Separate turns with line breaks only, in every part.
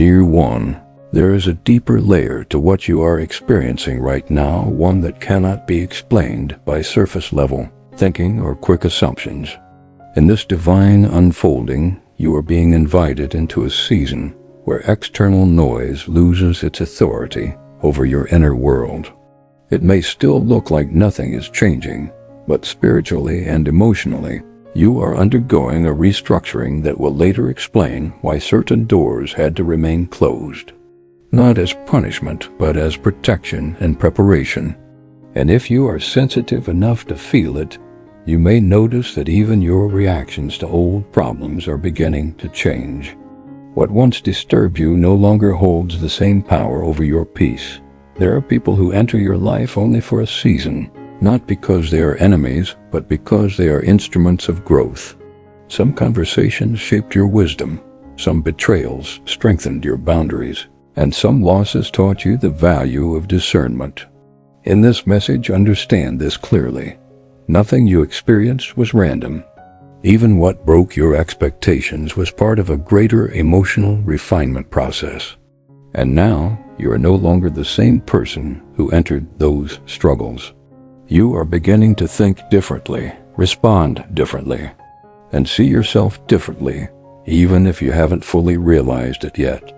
Dear one, there is a deeper layer to what you are experiencing right now, one that cannot be explained by surface-level thinking or quick assumptions. In this divine unfolding, you are being invited into a season where external noise loses its authority over your inner world. It may still look like nothing is changing, but spiritually and emotionally, you are undergoing a restructuring that will later explain why certain doors had to remain closed. Not as punishment, but as protection and preparation. And if you are sensitive enough to feel it, you may notice that even your reactions to old problems are beginning to change. What once disturbed you no longer holds the same power over your peace. There are people who enter your life only for a season, not because they are enemies, but because they are instruments of growth. Some conversations shaped your wisdom, some betrayals strengthened your boundaries, and some losses taught you the value of discernment. In this message, understand this clearly. Nothing you experienced was random. Even what broke your expectations was part of a greater emotional refinement process. And now, you are no longer the same person who entered those struggles. You are beginning to think differently, respond differently, and see yourself differently, even if you haven't fully realized it yet.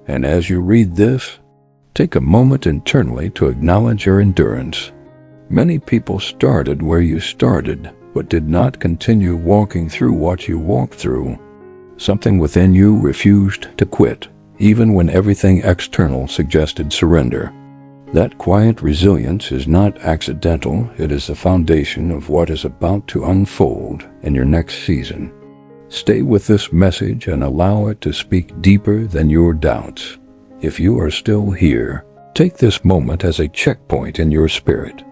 And as you read this, take a moment internally to acknowledge your endurance. Many people started where you started, but did not continue walking through what you walked through. Something within you refused to quit, even when everything external suggested surrender. That quiet resilience is not accidental, it is the foundation of what is about to unfold in your next season. Stay with this message and allow it to speak deeper than your doubts. If you are still here, take this moment as a checkpoint in your spirit.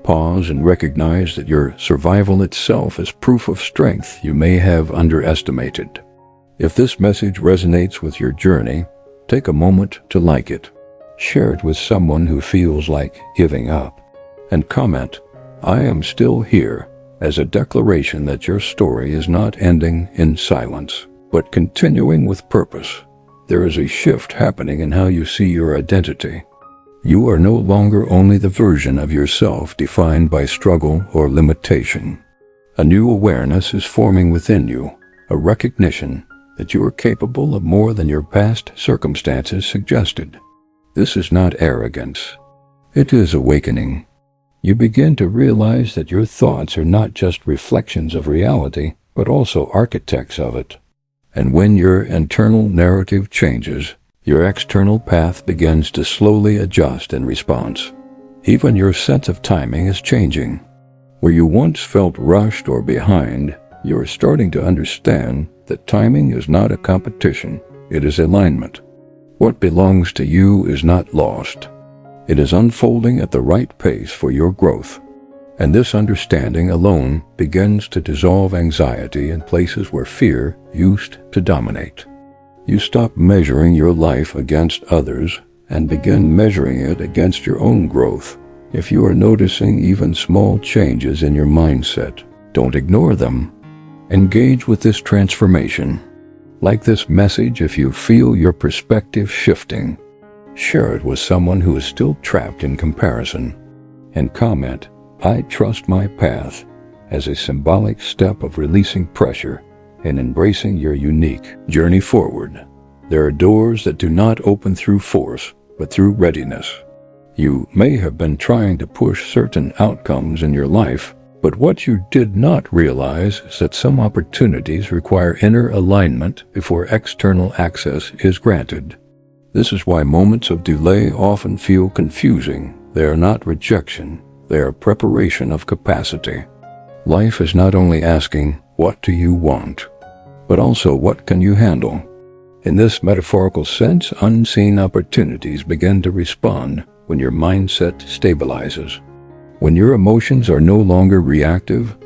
Pause and recognize that your survival itself is proof of strength you may have underestimated. If this message resonates with your journey, take a moment to like it. Share it with someone who feels like giving up. And comment, "I am still here," as a declaration that your story is not ending in silence, but continuing with purpose. There is a shift happening in how you see your identity. You are no longer only the version of yourself defined by struggle or limitation. A new awareness is forming within you, a recognition that you are capable of more than your past circumstances suggested. This is not arrogance. It is awakening. You begin to realize that your thoughts are not just reflections of reality, but also architects of it. And when your internal narrative changes, your external path begins to slowly adjust in response. Even your sense of timing is changing. Where you once felt rushed or behind, you are starting to understand that timing is not a competition, it is alignment. What belongs to you is not lost. It is unfolding at the right pace for your growth. And this understanding alone begins to dissolve anxiety in places where fear used to dominate. You stop measuring your life against others and begin measuring it against your own growth. If you are noticing even small changes in your mindset, don't ignore them. Engage with this transformation. Like this message, if you feel your perspective shifting, share it with someone who is still trapped in comparison. And comment, "I trust my path," as a symbolic step of releasing pressure and embracing your unique journey forward. There are doors that do not open through force, but through readiness. You may have been trying to push certain outcomes in your life, but what you did not realize is that some opportunities require inner alignment before external access is granted. This is why moments of delay often feel confusing. They are not rejection, they are preparation of capacity. Life is not only asking, "What do you want?" but also, "What can you handle?" In this metaphorical sense, unseen opportunities begin to respond when your mindset stabilizes. When your emotions are no longer reactive,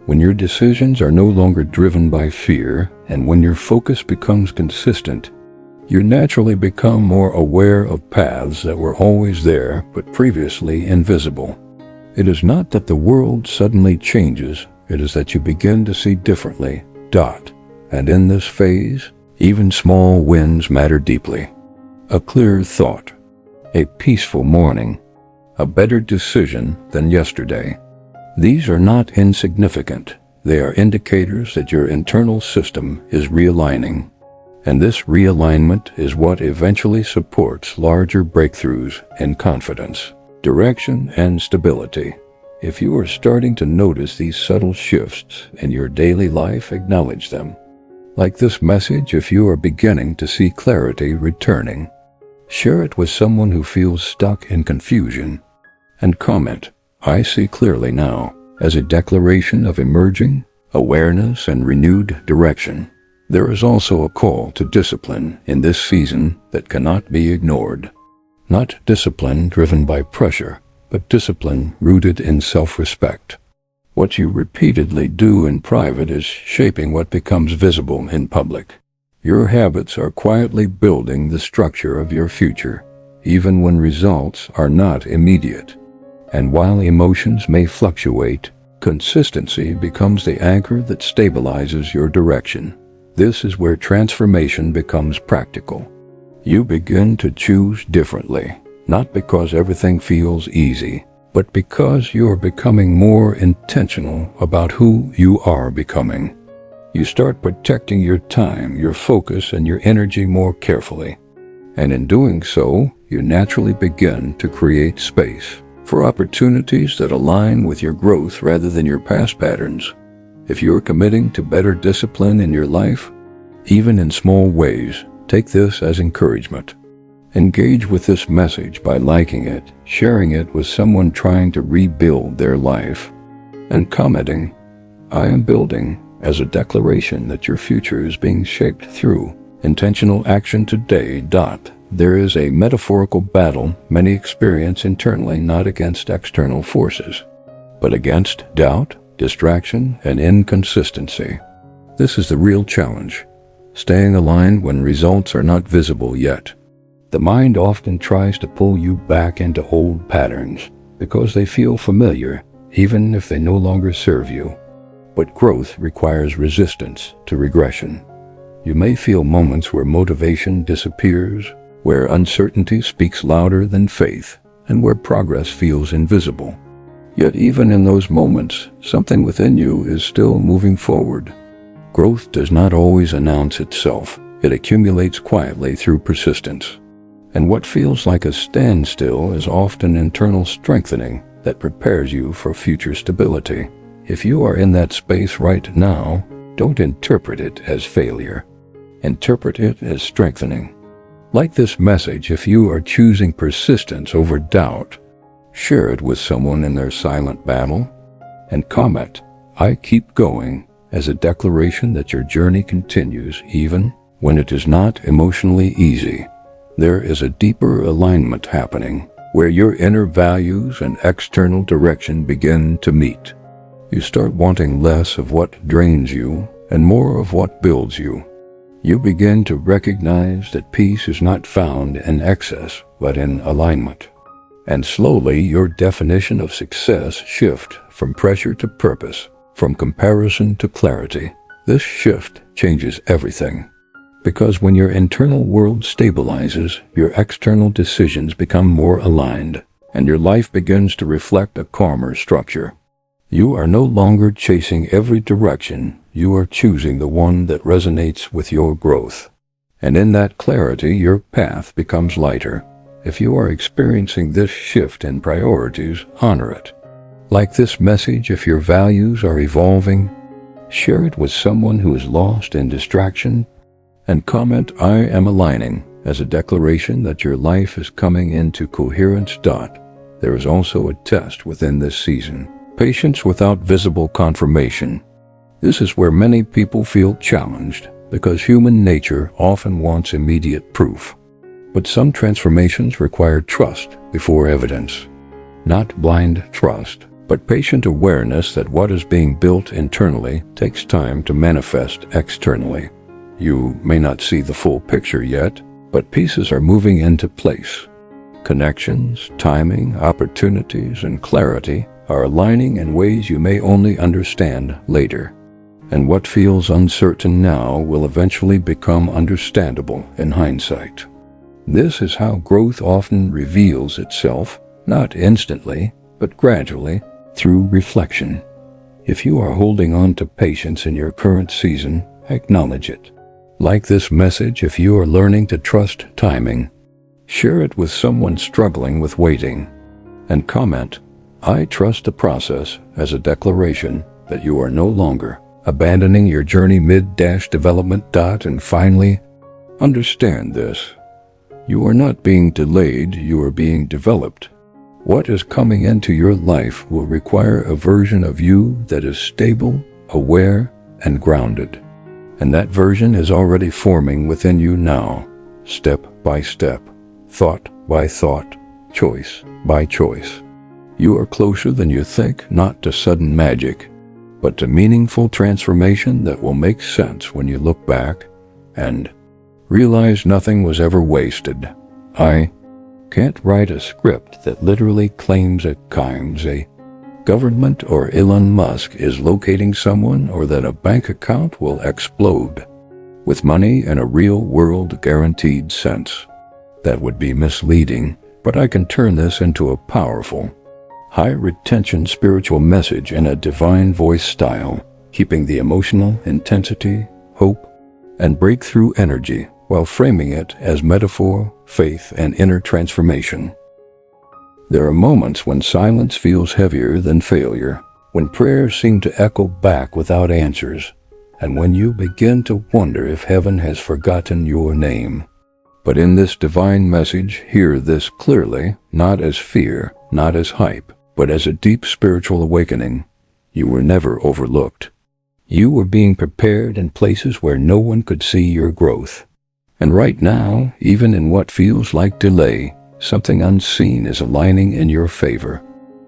when your decisions are no longer driven by fear, and when your focus becomes consistent, you naturally become more aware of paths that were always there but previously invisible. It is not that the world suddenly changes, it is that you begin to see differently. And in this phase, even small wins matter deeply. a clear thought, a peaceful morning, a better decision than yesterday. These are not insignificant. They are indicators that your internal system is realigning. And this realignment is what eventually supports larger breakthroughs in confidence, direction, and stability. If you are starting to notice these subtle shifts in your daily life, acknowledge them. Like this message, if you are beginning to see clarity returning, share it with someone who feels stuck in confusion, and comment, "I see clearly now," as a declaration of emerging awareness and renewed direction. There is also a call to discipline in this season that cannot be ignored. Not discipline driven by pressure, but discipline rooted in self-respect. What you repeatedly do in private is shaping what becomes visible in public. Your habits are quietly building the structure of your future, even when results are not immediate. And while emotions may fluctuate, consistency becomes the anchor that stabilizes your direction. This is where transformation becomes practical. You begin to choose differently, not because everything feels easy, but because you are becoming more intentional about who you are becoming. You start protecting your time, your focus, and your energy more carefully. And in doing so, you naturally begin to create space for opportunities that align with your growth rather than your past patterns. If you're committing to better discipline in your life, even in small ways, take this as encouragement. Engage with this message by liking it, sharing it with someone trying to rebuild their life, and commenting, "I am building," as a declaration that your future is being shaped through intentional action today. There is a metaphorical battle many experience internally, not against external forces, but against doubt, distraction, and inconsistency. This is the real challenge, staying aligned when results are not visible yet. The mind often tries to pull you back into old patterns because they feel familiar, even if they no longer serve you. But growth requires resistance to regression. You may feel moments where motivation disappears, where uncertainty speaks louder than faith, and where progress feels invisible. Yet even in those moments, something within you is still moving forward. Growth does not always announce itself. It accumulates quietly through persistence. And what feels like a standstill is often internal strengthening that prepares you for future stability. If you are in that space right now, don't interpret it as failure. Interpret it as strengthening. Like this message, if you are choosing persistence over doubt, share it with someone in their silent battle, and comment, "I keep going," as a declaration that your journey continues even when it is not emotionally easy. There is a deeper alignment happening, where your inner values and external direction begin to meet. You start wanting less of what drains you and more of what builds you. You begin to recognize that peace is not found in excess, but in alignment. And slowly, your definition of success shifts from pressure to purpose, from comparison to clarity. This shift changes everything. Because when your internal world stabilizes, your external decisions become more aligned, and your life begins to reflect a calmer structure. You are no longer chasing every direction. You are choosing the one that resonates with your growth. And in that clarity, your path becomes lighter. If you are experiencing this shift in priorities, honor it. Like this message, if your values are evolving, share it with someone who is lost in distraction, and comment, "I am aligning," as a declaration that your life is coming into coherence. There is also a test within this season: patience without visible confirmation. This is where many people feel challenged, because human nature often wants immediate proof. But some transformations require trust before evidence. Not blind trust, but patient awareness that what is being built internally takes time to manifest externally. You may not see the full picture yet, but pieces are moving into place. Connections, timing, opportunities, and clarity are aligning in ways you may only understand later. And what feels uncertain now will eventually become understandable in hindsight. This is how growth often reveals itself, not instantly, but gradually, through reflection. If you are holding on to patience in your current season, acknowledge it. Like this message, if you are learning to trust timing, share it with someone struggling with waiting, and comment, "I trust the process," as a declaration that you are no longer abandoning your journey mid-development. And finally, understand this. You are not being delayed, you are being developed. What is coming into your life will require a version of you that is stable, aware, and grounded. And that version is already forming within you now, step by step, thought by thought, choice by choice. You are closer than you think, not to sudden magic, but to meaningful transformation that will make sense when you look back and realize nothing was ever wasted. I can't write a script that literally claims a government or Elon Musk is locating someone, or that a bank account will explode with money in a real-world guaranteed sense. That would be misleading, but I can turn this into a powerful, high-retention spiritual message in a divine voice style, keeping the emotional intensity, hope, and breakthrough energy while framing it as metaphor, faith, and inner transformation. There are moments when silence feels heavier than failure, when prayers seem to echo back without answers, and when you begin to wonder if heaven has forgotten your name. But in this divine message, hear this clearly, not as fear, not as hype, but as a deep spiritual awakening. You were never overlooked. You were being prepared in places where no one could see your growth. And right now, even in what feels like delay, something unseen is aligning in your favor.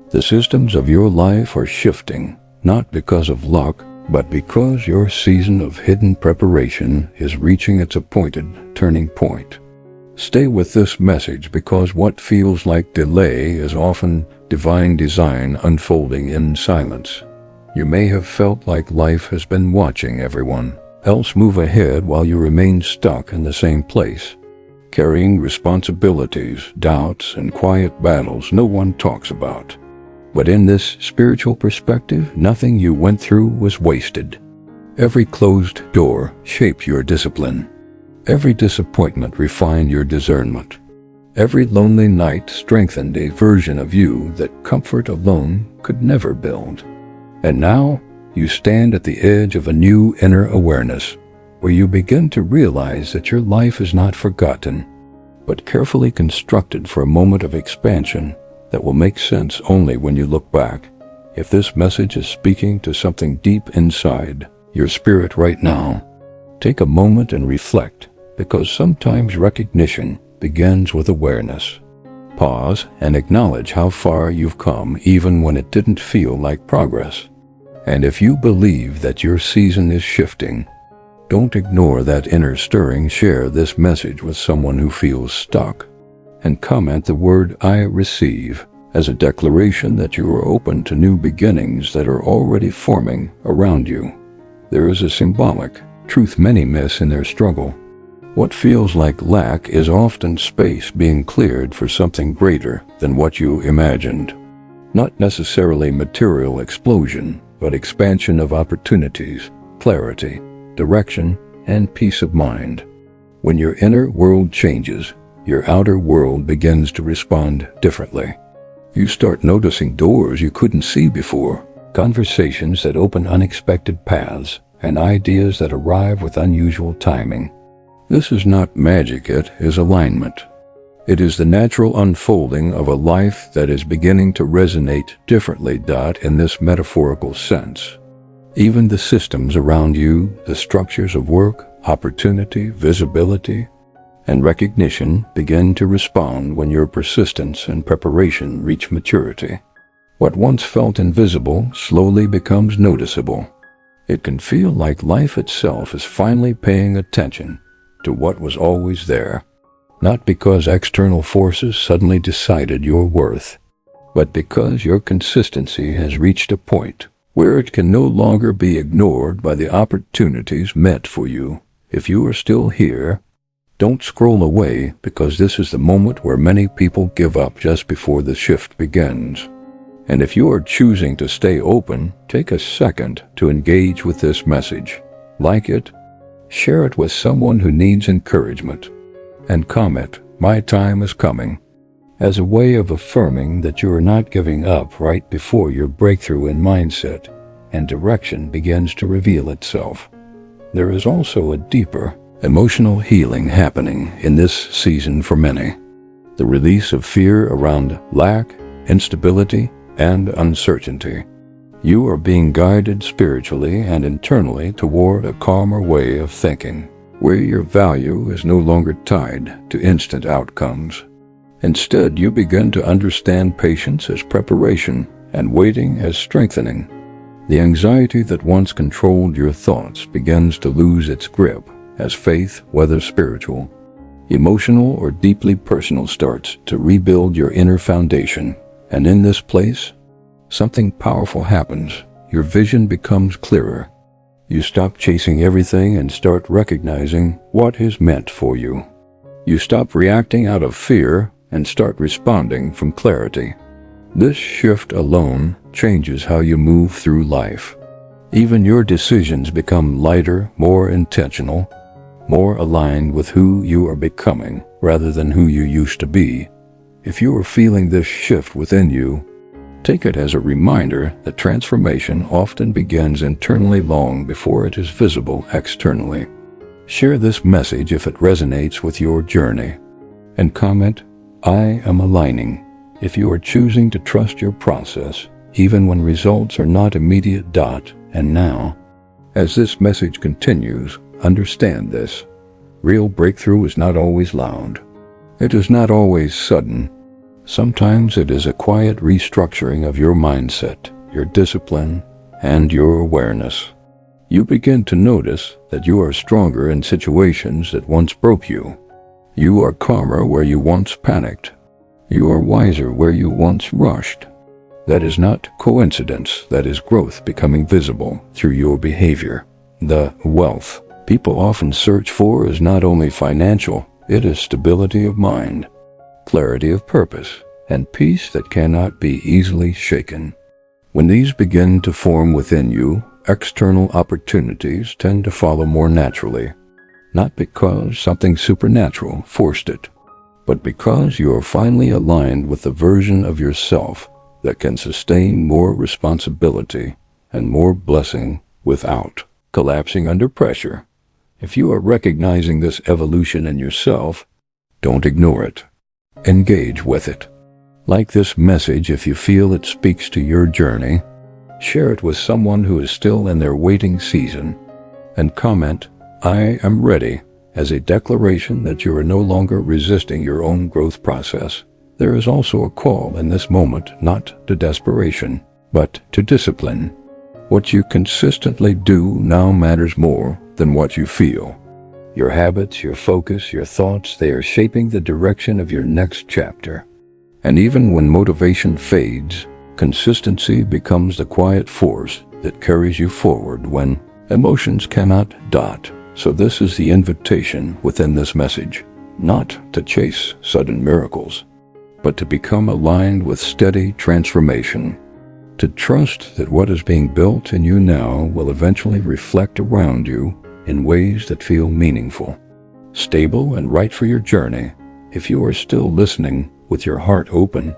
The systems of your life are shifting, not because of luck, but because your season of hidden preparation is reaching its appointed turning point. Stay with this message, because what feels like delay is often divine design unfolding in silence. You may have felt like life has been watching everyone else move ahead while you remain stuck in the same place, carrying responsibilities, doubts, and quiet battles no one talks about. But in this spiritual perspective, nothing you went through was wasted. Every closed door shaped your discipline. Every disappointment refined your discernment. Every lonely night strengthened a version of you that comfort alone could never build. And now, you stand at the edge of a new inner awareness, where you begin to realize that your life is not forgotten, but carefully constructed for a moment of expansion that will make sense only when you look back. If this message is speaking to something deep inside your spirit right now, take a moment and reflect, because sometimes recognition begins with awareness. Pause and acknowledge how far you've come, even when it didn't feel like progress. And if you believe that your season is shifting, don't ignore that inner stirring. Share this message with someone who feels stuck, and comment the word "I receive" as a declaration that you are open to new beginnings that are already forming around you. There is a symbolic truth many miss in their struggle. What feels like lack is often space being cleared for something greater than what you imagined. Not necessarily material explosion, but expansion of opportunities, clarity, direction, and peace of mind. When your inner world changes, your outer world begins to respond differently. You start noticing doors you couldn't see before, conversations that open unexpected paths, and ideas that arrive with unusual timing. This is not magic, it is alignment. It is the natural unfolding of a life that is beginning to resonate differently. In this metaphorical sense, even the systems around you, the structures of work, opportunity, visibility, and recognition begin to respond when your persistence and preparation reach maturity. What once felt invisible slowly becomes noticeable. It can feel like life itself is finally paying attention to what was always there. Not because external forces suddenly decided your worth, but because your consistency has reached a point where it can no longer be ignored by the opportunities meant for you. If you are still here, Don't scroll away, because this is the moment where many people give up just before the shift begins. And if you are choosing to stay open, take a second to engage with this message. Like it, share it with someone who needs encouragement, and comment, "My time is coming," as a way of affirming that you are not giving up right before your breakthrough in mindset and direction begins to reveal itself. There is also a deeper emotional healing happening in this season for many. The release of fear around lack, instability, and uncertainty. You are being guided spiritually and internally toward a calmer way of thinking, where your value is no longer tied to instant outcomes. Instead, you begin to understand patience as preparation and waiting as strengthening. The anxiety that once controlled your thoughts begins to lose its grip as faith, whether spiritual, emotional, or deeply personal, starts to rebuild your inner foundation. And in this place, something powerful happens. Your vision becomes clearer. You stop chasing everything and start recognizing what is meant for you. You stop reacting out of fear and start responding from clarity. This shift alone changes how you move through life. Even your decisions become lighter, more intentional, more aligned with who you are becoming rather than who you used to be. If you are feeling this shift within you, take it as a reminder that transformation often begins internally long before it is visible externally. Share this message if it resonates with your journey, and comment, "I am aligning," if you are choosing to trust your process, even when results are not immediate. And now, as this message continues, understand this. Real breakthrough is not always loud. It is not always sudden. Sometimes it is a quiet restructuring of your mindset, your discipline, and your awareness. You begin to notice that you are stronger in situations that once broke you. You are calmer where you once panicked. You are wiser where you once rushed. That is not coincidence. That is growth becoming visible through your behavior. The wealth people often search for is not only financial, it is stability of mind, clarity of purpose, and peace that cannot be easily shaken. When these begin to form within you, external opportunities tend to follow more naturally, not because something supernatural forced it, but because you are finally aligned with the version of yourself that can sustain more responsibility and more blessing without collapsing under pressure. If you are recognizing this evolution in yourself, don't ignore it. Engage with it. Like this message if you feel it speaks to your journey. Share it with someone who is still in their waiting season, and comment, "I am ready," as a declaration that you are no longer resisting your own growth process. There is also a call in this moment not to desperation, but to discipline. What you consistently do now matters more than what you feel. Your habits, your focus, your thoughts, they are shaping the direction of your next chapter. And even when motivation fades, consistency becomes the quiet force that carries you forward when emotions cannot. So this is the invitation within this message, not to chase sudden miracles, but to become aligned with steady transformation, to trust that what is being built in you now will eventually reflect around you in ways that feel meaningful, stable, and right for your journey. If you are still listening with your heart open,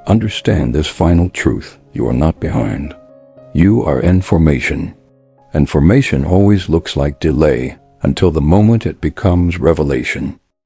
understand this final truth: you are not behind. You are in formation, and formation always looks like delay until the moment it becomes revelation.